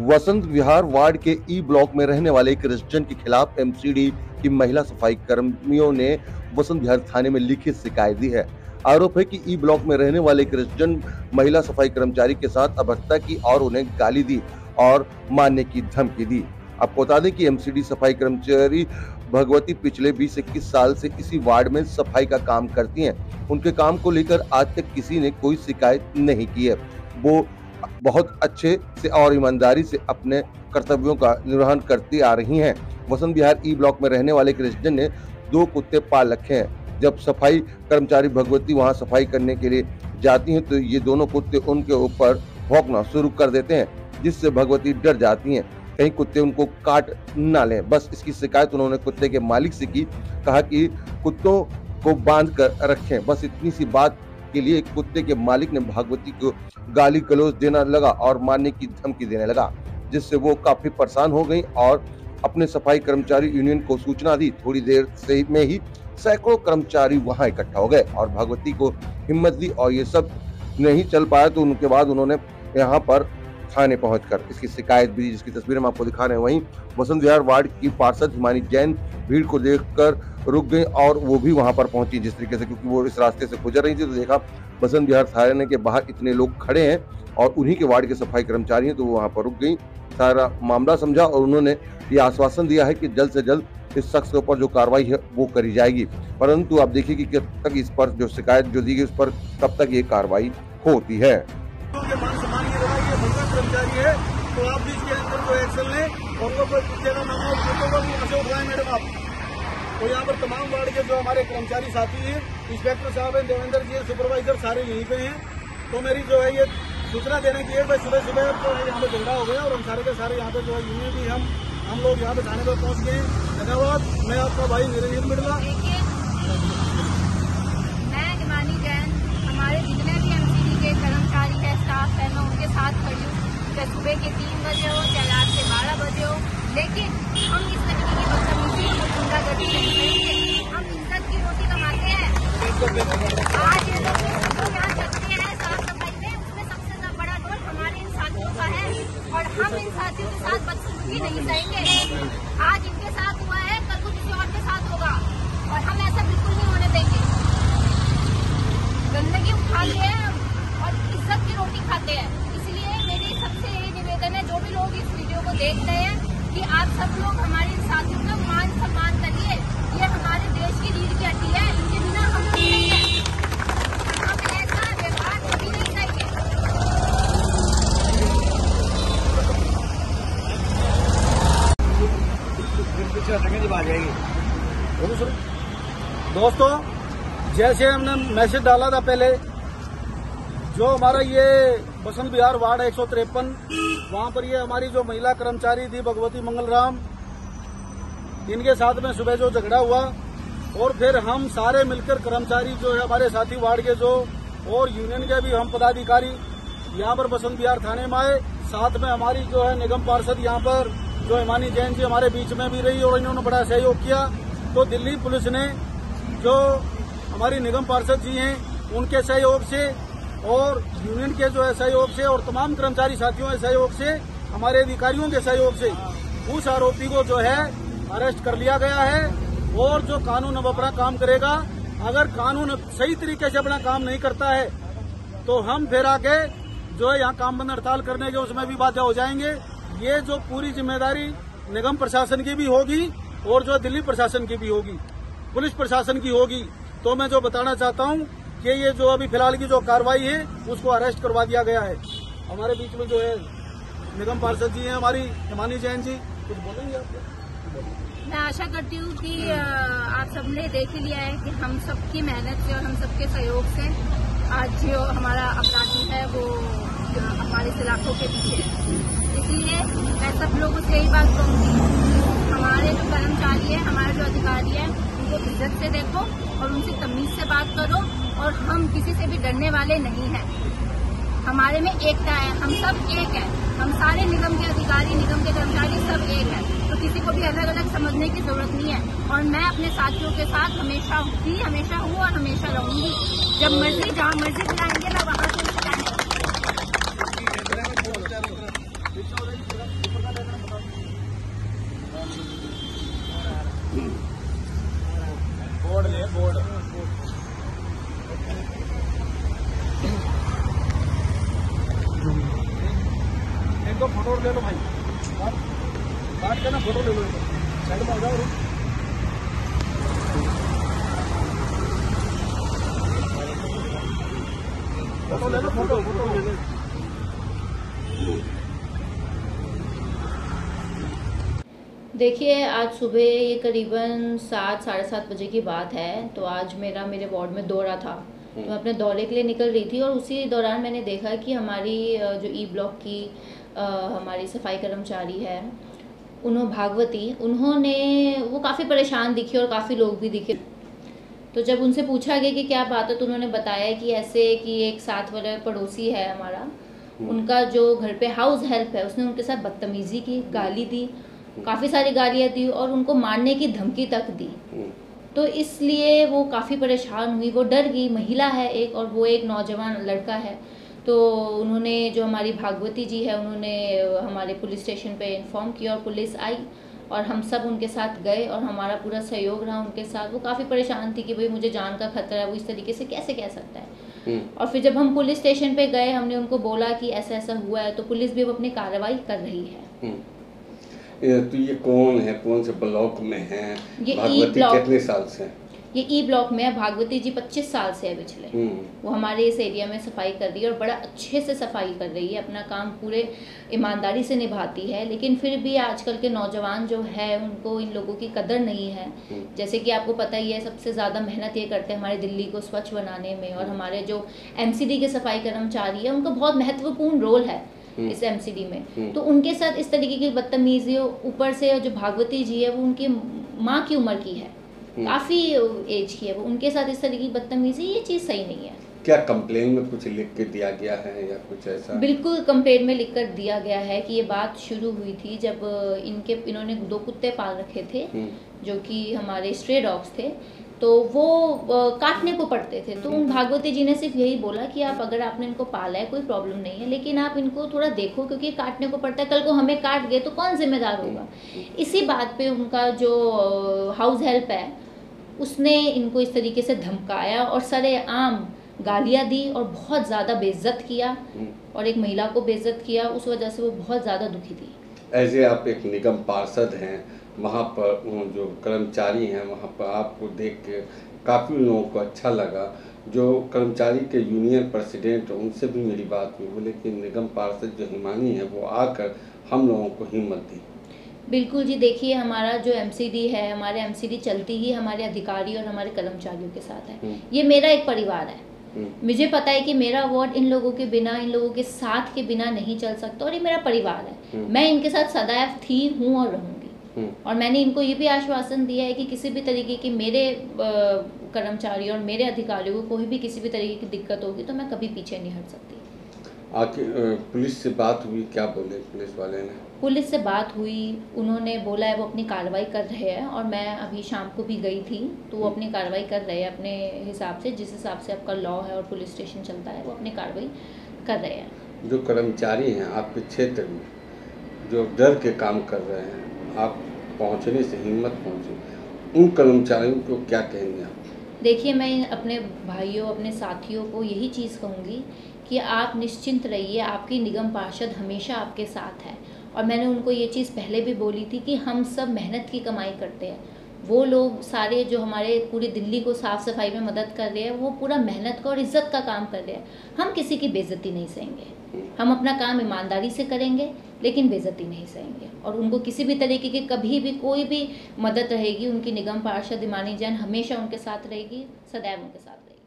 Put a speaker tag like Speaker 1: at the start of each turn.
Speaker 1: Vasant Vihar ward के E block में रहने वाले एक रेजिडेंट के खिलाफ एमसीडी की महिला सफाई कर्मियों ने वसंत विहार थाने में लिखित शिकायत दी है। आरोप है कि ई ब्लॉक में रहने वाले एक रेजिडेंट महिला सफाई कर्मचारी के साथ अभद्रता की और उन्हें गाली दी और मारने की धमकी दी। आपको बता दें कि एमसीडी सफाई कर्मचारी भगवती पिछले 20-21 साल से इसी वार्ड में सफाई का काम करती हैं। उनके काम को लेकर आज तक किसी ने कोई शिकायत नहीं की है। वो बहुत अच्छे से और ईमानदारी से अपने कर्तव्यों का निर्वहन करती आ रही हैं। वसंत विहार ई ब्लॉक में रहने वाले एक रेजिडेंट ने 2 कुत्ते पाल रखे हैं। जब सफाई कर्मचारी भगवती वहां सफाई करने के लिए जाती हैं तो ये दोनों कुत्ते उनके ऊपर भौंकना शुरू कर देते हैं, जिससे भगवती डर जाती हैं कहीं कुत्ते उनको काट ना लें। बस इसकी शिकायत उन्होंने कुत्ते के मालिक से की। कहा कि कुत्तों को बांध कर रखें। बस इतनी सी बात के लिए कुत्ते के मालिक ने भगवती को गाली गलौज देना लगा और मारने की धमकी देने लगा, जिससे वो काफी परेशान हो गई और अपने सफाई कर्मचारी यूनियन को सूचना दी। थोड़ी देर से में ही सैकड़ों कर्मचारी वहां इकट्ठा हो गए और भगवती को हिम्मत दी और ये सब नहीं चल पाया तो उनके बाद उन्होंने यहाँ पर थाने पहुंचकर इसकी शिकायत भी, जिसकी तस्वीर हम आपको दिखा रहे हैं। वहीं वसंत विहार वार्ड की पार्षद हिमानी जैन भीड़ को देखकर रुक गई और वो भी वहां पर पहुंची जिस तरीके से, क्योंकि वो इस रास्ते से गुजर रही थी तो देखा वसंत विहार थाने के बाहर इतने लोग खड़े हैं और उन्हीं के वार्ड के सफाई कर्मचारी हैं, तो वो वहां पर रुक गई, सारा मामला समझा और उन्होंने ये आश्वासन दिया है कि जल्द से जल्द इस शख्स के ऊपर जो कार्रवाई है वो करी जाएगी। परंतु आप देखिए कि कब तक इस पर जो शिकायत जो दी गई उस पर कब तक ये कार्रवाई होती है।
Speaker 2: कर्मचारी है तो आप भी इसके अंदर कोई एक्शन लें और वो कोई कुत्ते का नाम हो उठाएं मैडम आप। तो यहाँ पर तमाम वार्ड के जो हमारे कर्मचारी साथी हैं, इंस्पेक्टर साहब हैं, देवेंद्र जी, सुपरवाइजर सारे यहीं पे हैं। तो मेरी जो है ये सूचना देने की है भाई सुबह सुबह तो यहाँ पे झगड़ा हो गया और हम सारे के सारे यहाँ पे जो है यूनियन भी हम लोग यहाँ पे थाने पर पहुँच गए। धन्यवाद। मैं आपका भाई निरंजन मिर्ला।
Speaker 3: मैं हिमानी जैन, हमारे जितने भी एमसीडी के कर्मचारी है, स्टाफ है, मैं उनके साथ खड़ी हूँ, चाहे सुबह के 3 बजे हो चाहे रात के 12 बजे हो, लेकिन हम इस तरीके की बदतमीजी और गुंडागर्दी नहीं करेंगे। हम इज्जत की रोटी कमाते हैं। आज ये लोग यहाँ चलते हैं साफ सफाई में, उसमें सबसे बड़ा रोल हमारे इन साथियों का है और हम इन साथियों के साथ बदसलूकी नहीं सहेंगे। आज इनके साथ हुआ है, कल को किसी और के साथ होगा और हम ऐसा बिल्कुल नहीं होने देंगे। गंदगी उठाते हैं और इज्जत की रोटी खाते हैं। इसलिए मेरी सबसे यही निवेदन है, जो भी लोग इस वीडियो को देख रहे हैं, कि आप सब लोग हमारे साथियों का मान सम्मान करिए। ये हमारे देश की रीढ़ की हड्डी है, इनके बिना हम नहीं हैं। हम ऐसा व्यवहार कभी नहीं करेंगे।
Speaker 2: दोस्तों, जैसे हमने मैसेज डाला था पहले, जो हमारा ये वसंत विहार वार्ड 153 वहां पर ये हमारी जो महिला कर्मचारी थी भगवती मंगलराम, इनके साथ में सुबह जो झगड़ा हुआ और फिर हम सारे मिलकर कर्मचारी जो है हमारे साथी वार्ड के जो और यूनियन के भी हम पदाधिकारी यहाँ पर वसंत विहार थाने में आए। साथ में हमारी जो है निगम पार्षद यहाँ पर जो हिमानी जैन जी हमारे बीच में भी रही और इन्होंने बड़ा सहयोग किया। तो दिल्ली पुलिस ने जो हमारी निगम पार्षद जी हैं उनके सहयोग से और यूनियन के जो है सहयोग से और तमाम कर्मचारी साथियों के सहयोग से, हमारे अधिकारियों के सहयोग से उस आरोपी को जो है अरेस्ट कर लिया गया है और जो कानून अब अपना काम करेगा। अगर कानून सही तरीके से अपना काम नहीं करता है तो हम फिर आके जो है यहाँ काम बंद हड़ताल करने के उसमें भी बाध्य हो जाएंगे। ये जो पूरी जिम्मेदारी निगम प्रशासन की भी होगी और जो दिल्ली प्रशासन की भी होगी, पुलिस प्रशासन की होगी। तो मैं जो बताना चाहता हूँ कि ये जो अभी फिलहाल की जो कार्रवाई है उसको अरेस्ट करवा दिया गया है। हमारे बीच में जो है निगम पार्षद जी हैं हमारी हिमानी जैन जी, कुछ बोलेंगे आप?
Speaker 3: मैं आशा करती हूँ कि आप सबने देख ही लिया है कि हम सबकी मेहनत से और हम सबके सहयोग से आज जो हमारा अपराधी है वो हमारे सलाखों के पीछे है। इसलिए मैं सब लोगों से यही बात कहूँगी, हमारे जो कर्मचारी है, हमारे जो अधिकारी है, उनको इज्जत से देखो और उनसे तमीज से बात करो और हम किसी से भी डरने वाले नहीं हैं। हमारे में एकता है, हम सब एक है, हम सारे निगम के अधिकारी, निगम के कर्मचारी सब एक है, तो किसी को भी अलग अलग समझने की जरूरत नहीं है। और मैं अपने साथियों के साथ हमेशा थी, हमेशा हूँ और हमेशा रहूंगी। जब मर्जी जहाँ मर्जी बुलाएंगे मैं वहाँ से
Speaker 2: बोर्ड ले बोर्ड एक दो फोटो ले लो भाई, काट के ना फोटो ले लो, साइड में हो जाओ। फोटो ले लो, फोटो ले लो।
Speaker 4: देखिए, आज सुबह ये करीबन 7 साढ़े 7 बजे की बात है। तो आज मेरे वार्ड में दौरा था, तो मैं अपने दौरे के लिए निकल रही थी और उसी दौरान मैंने देखा कि हमारी जो ई ब्लॉक की हमारी सफाई कर्मचारी है भागवती, उन्होंने वो काफ़ी परेशान दिखी और काफ़ी लोग भी दिखे। तो जब उनसे पूछा गया कि क्या बात है, तो उन्होंने बताया कि ऐसे कि एक साथ वाला पड़ोसी है हमारा, उनका जो घर पे हाउस हेल्प है, उसने उनके साथ बदतमीज़ी की, गाली दी, काफ़ी सारी गालियाँ दी और उनको मारने की धमकी तक दी। तो इसलिए वो काफ़ी परेशान हुई, वो डर गई। महिला है एक, और वो एक नौजवान लड़का है। तो उन्होंने, जो हमारी भागवती जी है, उन्होंने हमारे पुलिस स्टेशन पे इन्फॉर्म किया और पुलिस आई और हम सब उनके साथ गए और हमारा पूरा सहयोग रहा उनके साथ। वो काफ़ी परेशान थी कि भाई मुझे जान का खतरा है, वो इस तरीके से कैसे कह सकता है। और फिर जब हम पुलिस स्टेशन पे गए, हमने उनको बोला कि ऐसा ऐसा हुआ है, तो पुलिस भी अब अपनी कार्रवाई कर रही है।
Speaker 5: तो ये कौन है, कौन से ब्लॉक में है?
Speaker 4: ये
Speaker 5: भागवती कितने साल से?
Speaker 4: ये ई ब्लॉक में है। भागवती जी 25 साल से है पिछले। वो हमारे इस एरिया में सफाई कर रही है और बड़ा अच्छे से सफाई कर रही है, अपना काम पूरे ईमानदारी से निभाती है। लेकिन फिर भी आजकल के नौजवान जो है, उनको इन लोगों की कदर नहीं है। जैसे कि आपको पता ही है, सबसे ज़्यादा मेहनत ये करते हैं हमारे दिल्ली को स्वच्छ बनाने में, और हमारे जो MCD के सफाई कर्मचारी है, उनका बहुत महत्वपूर्ण रोल है इस MCD में। तो उनके साथ इस तरीके की बदतमीजी, ऊपर से जो भागवती जी है वो उनकी माँ की उम्र की है, काफी एज की है वो, उनके साथ इस तरीके की बदतमीजी, ये चीज सही नहीं है।
Speaker 5: क्या कंप्लेन में कुछ लिख के दिया गया है या कुछ ऐसा?
Speaker 4: बिल्कुल, कंप्लेन में लिख कर दिया गया है कि ये बात शुरू हुई थी जब इन्होंने 2 कुत्ते पाल रखे थे जो कि हमारे स्ट्रे डॉग्स थे। तो वो काटने को पड़ते थे। तो उन भागवती जी ने सिर्फ यही बोला कि आप, अगर आपने इनको पाला है कोई प्रॉब्लम नहीं है, लेकिन आप इनको थोड़ा देखो, क्योंकि काटने को पड़ता है, कल को हमें काट गए तो कौन जिम्मेदार होगा। इसी बात पे उनका जो हाउस हेल्प है, उसने इनको इस तरीके से धमकाया और सरेआम गालियाँ दी और बहुत ज़्यादा बेइज्जत किया और एक महिला को बेइज्जत किया। उस वजह से वो बहुत ज़्यादा दुखी थी।
Speaker 5: ऐसे आप एक निगम पार्षद हैं, वहाँ पर जो कर्मचारी हैं, वहाँ पर आपको देख के काफ़ी लोगों को अच्छा लगा। जो कर्मचारी के यूनियन प्रेसिडेंट, उनसे भी मेरी बात हुई, बोले कि निगम पार्षद जो हिमानी है वो आकर हम लोगों को हिम्मत दी।
Speaker 4: बिल्कुल जी, देखिए, हमारा जो MCD है, हमारे MCD चलती ही हमारे अधिकारी और हमारे कर्मचारियों के साथ है। ये मेरा एक परिवार है। मुझे पता है कि मेरा वार्ड इन लोगों के बिना, इन लोगों के साथ के बिना नहीं चल सकता, और ये मेरा परिवार है। मैं इनके साथ सदैव थी, हूँ और रहूँगी। और मैंने इनको ये भी आश्वासन दिया है कि किसी भी तरीके की मेरे कर्मचारी और मेरे अधिकारियों को कोई भी किसी भी तरीके की दिक्कत होगी तो मैं कभी पीछे नहीं हट सकती।
Speaker 5: पुलिस से बात हुई, क्या बोले पुलिस वाले ने?
Speaker 4: पुलिस से बात हुई, उन्होंने बोला है वो अपनी कार्रवाई कर रहे हैं, और मैं अभी शाम को भी गई थी, तो वो अपनी कार्रवाई कर रहे हैं अपने हिसाब से, जिस हिसाब से आपका लॉ है और पुलिस स्टेशन चलता है, वो अपनी कार्रवाई कर रहे हैं।
Speaker 5: जो कर्मचारी हैं आपके क्षेत्र में, जो डर के काम कर रहे हैं, आप पहुँचने से हिम्मत पहुँचे, उन कर्मचारियों को क्या कहेंगे आप?
Speaker 4: देखिए, मैं अपने भाइयों, अपने साथियों को यही चीज़ कहूँगी कि आप निश्चिंत रहिए, आपकी निगम पार्षद हमेशा आपके साथ है। और मैंने उनको ये चीज़ पहले भी बोली थी कि हम सब मेहनत की कमाई करते हैं। वो लोग सारे जो हमारे पूरी दिल्ली को साफ़ सफाई में मदद कर रहे हैं, वो पूरा मेहनत का और इज़्ज़त का काम कर रहे हैं। हम किसी की बेइज्जती नहीं सहेंगे, हम अपना काम ईमानदारी से करेंगे, लेकिन बेइज्जती नहीं सहेंगे। और उनको किसी भी तरीके की कभी भी कोई भी मदद रहेगी, उनकी निगम पार्षद हिमानी जैन हमेशा उनके साथ रहेगी, सदैव उनके साथ रहेगी।